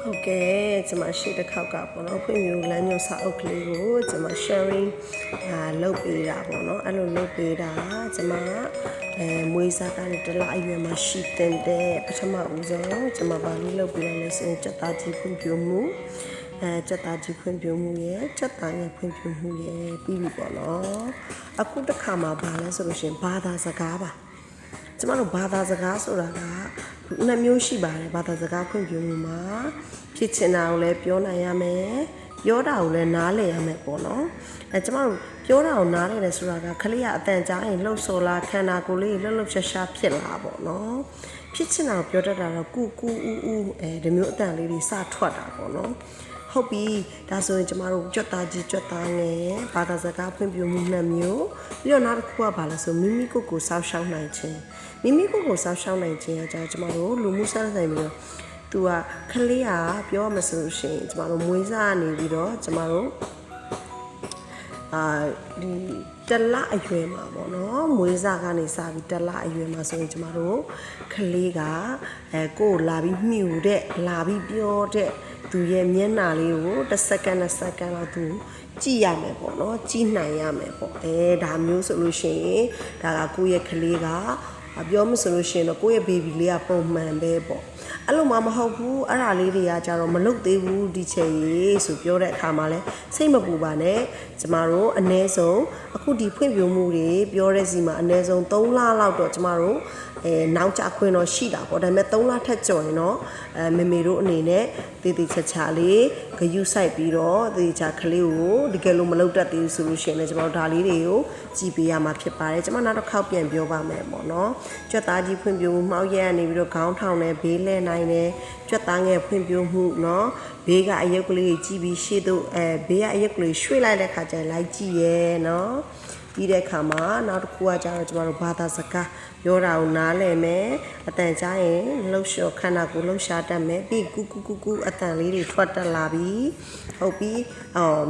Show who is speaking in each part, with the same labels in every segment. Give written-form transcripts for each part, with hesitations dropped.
Speaker 1: ဟုတ်ကဲ့ကျွန်မရှိတစ်ခေါက်ကပေါ့နော်ဖွင့်ပြလမ်းညွှန်စာအုပ်ကလေးကိုကျွန်မ sharing လုပ်ပေးတာပေါ့နော်အဲ့လိုလုပ်ပေးတာကျွန်မမွေးစားကနေတလားအရွယ်မှာရှိတဲ့ပထမဦးဆုံးကျွန်မဘာလို့လုပ်ပေးရလဲဆိုရင်စက်သားကြီးဖွင့်ပြမှုစက်သားကြီးဖွင့်ပြမှုရဲ့စက်သားရဲ့ဖွင့်ပြမှုရဲ့ပြီးပြီပေါ့နော်အခုတစ်ခါမှာဘာလဲဆိုလို့ရှိရင်ဘာသာစကားပါကျမတို့ဘာသာစကားဆိုတာကနှစ်မျိုးရှိပါတယ်ဘာသာစကားဖွင့်ပြမှုမှာဖြစ်ချင်တာကိုလည်းပြောနိုင်ရမယ်ပြောတာကိုလည်းနားလည်ရမယ်ပေါ့နော်ကျမတို့ပြောတာကိုနားလည်တယ်ဆိုတာကခလေးကအတန်ကြားရင်လှုပ်ဆော်လာခန္ဓာကိုယ်လေးလှုပ်လှုပ်ရှားရှားဖြစ်လာပေါ့နော်ဖြစ်ချင်တာကိုပြောတတ်တာတော့ကူကူဦးဦးဒီမျိုးအတန်လေးတွေစထွက်တာပေါ့နော်ဟုတ်ပြီဒါဆိုရင်ကျမတို့ကြွက်သားကြီးကြွက်သားငယ်ဘာသာစကားဖွင့်ပြမှုနှစ်မျိုးပြီးတော့နောက်တစ်ခုကဘာလဲဆိုမိမိကိုယ်ကိုစောင့်ရှောက်နိုင်ခြင်းမိမိကိုယ်ကိုစောင့်ရှောက်နိုင်ခြင်းအကြောင်းကျမတို့လူမှုဆက်ဆံပြီးတော့သူကခလေးကပြောရမလို့ဆိုရှင်ကျမတို့မွေးစားနေပြီးတော့ကျမတို့ဒီတလအရွယ်မှာပေါ့နော်မွေးစားကနေစပြီးတလအရွယ်မှာဆိုရင်ကျမတို့ခလေးကကိုယ်လာပြီးမြူတဲ့လာပြီးပြောတဲ့သူရဲ့မျက်နှာလေးကိုတစ်စက္ကန့်လောက်သူကြည့်ရမယ်ပေါ့နော်ကြည့်နိုင်ရမယ်ပေါ့ဒါမျိုးဆိုလို့ရှိရင်ဒါကကိုယ့်ရဲ့ကလေးကပြောမဆိုလို့ရှိရင်တော့ကိုယ့်ရဲ့ baby လေးကပုံမှန်ပဲပေါ့အဲ့လိုမှမဟုတ်ဘူးအဲ့ဒါလေးတွေကကြတော့မလုပ်သေးဘူးဒီချိန်ရေးဆိုပြောတဲ့အခါမှာလဲစိတ်မပူပါနဲ့ကျမတို့အ ਨੇ ဆုံးအခုဒီဖွင့်ပြမှုတွေပြောတဲ့စီမှာအ ਨੇ ဆုံး3လလောက်တော့ကျမတို့နောက်ကျခွင့်တော့ရှိတာပေါ့ဒါပေမဲ့3လထက်ကျော်ရင်တော့မေမေတို့အနေနဲ့တေးသေးချာချာလေးဂယုစိုက်ပြီးတော့တေးချာကလေးကိုတကယ်လို့မလုပ်တတ်သေးဘူးဆိုလို့ရှိရင်လည်းကျမတို့ဒါလေးတွေကိုကြည်ပေးရမှာဖြစ်ပါတယ်ကျမနောက်တစ်ခေါက်ပြန်ပြောပါမယ်ပေါ့နော်ကြွက်သားကြီးဖွင့်ပြမှုမှောက်ရက်ကနေပြီးတော့ခေါင်းထောင်နဲ့ဘေးလဲနိုင်တယ်ကြွက်သားငယ်ဖွင့်ပြမှုเนาะဘေးကအယုတ်ကလေးကြည့်ပြီးရှေ့သို့ဘေးကအယုတ်ကလေးရွှေ့လိုက်တဲ့ခါကျရင်လိုက်ကြည့်ရဲเนาะပြီးတဲ့အခါမှာနောက်တစ်ခုကကျတော့ကျမတို့ဘာသာစကားပြောတာကိုနားလည်မယ်အတန်ကြားရင်လှုပ်ရှားခန္ဓာကိုယ်လှုပ်ရှားတတ်မယ်ပြီးကူအတန်လေးတွေထွက်တက်လာပြီဟုတ်ပြီ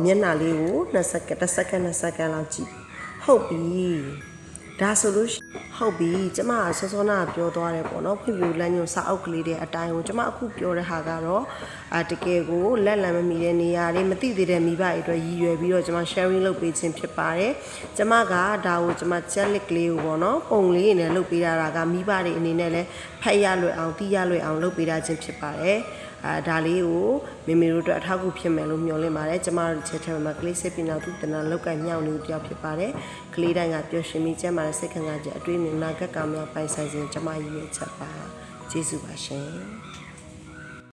Speaker 1: မျက်နှာလေးကို2စက္ကန့်လောက်ကြည့်ဟုတ်ပြီဒါဆိုလို့ဟုတ်ပြီကျမစောစောနာပြောသွားတယ်ပေါ့နော်ဖွင့်ပြလမ်းညွှန်စာအုပ်ကလေးတွေအတိုင်းကိုကျမအခုပြောတဲ့ဟာကတော့တကယ်ကိုလက်လံမမီတဲ့နေရာတွေမသိသေးတဲ့မိဘတွေအတွက်ရည်ရွယ်ပြီးတော့ကျမ sharing လုပ်ပေးခြင်းဖြစ်ပါတယ်ကျမကဒါကိုကျမ challenge ကလေးကိုပေါ့နော်ပုံလေးနဲ့လုပ်ပေးတာကမိဘတွေအနေနဲ့လည်းဖတ်ရလွယ်အောင်သိရလွယ်အောင်လုပ်ပေးတာခြင်းဖြစ်ပါတယ်ဒါလေးကိုမေမေတို့အတွက်အထောက်အကူဖြစ်မယ်လို့မျှော်လင့်ပါတယ်ကျမတို့ချက်ထဲမှာကလေးစိတ်ပညာသူတနာလောက်ကမြောက်နေပြောက်ဖြစ်ပါတယ်ကလေးတိုင်းကပျော်ရွှင်ပြီးကျန်းမာတဲ့စိတ်ခံစားချက်အတွေ့အမြင်နာဂတ်ကများပိုင်ဆိုင်ခြင်းကျမရည်ရွယ်ချက်ပါကျေးဇူးပါရှင်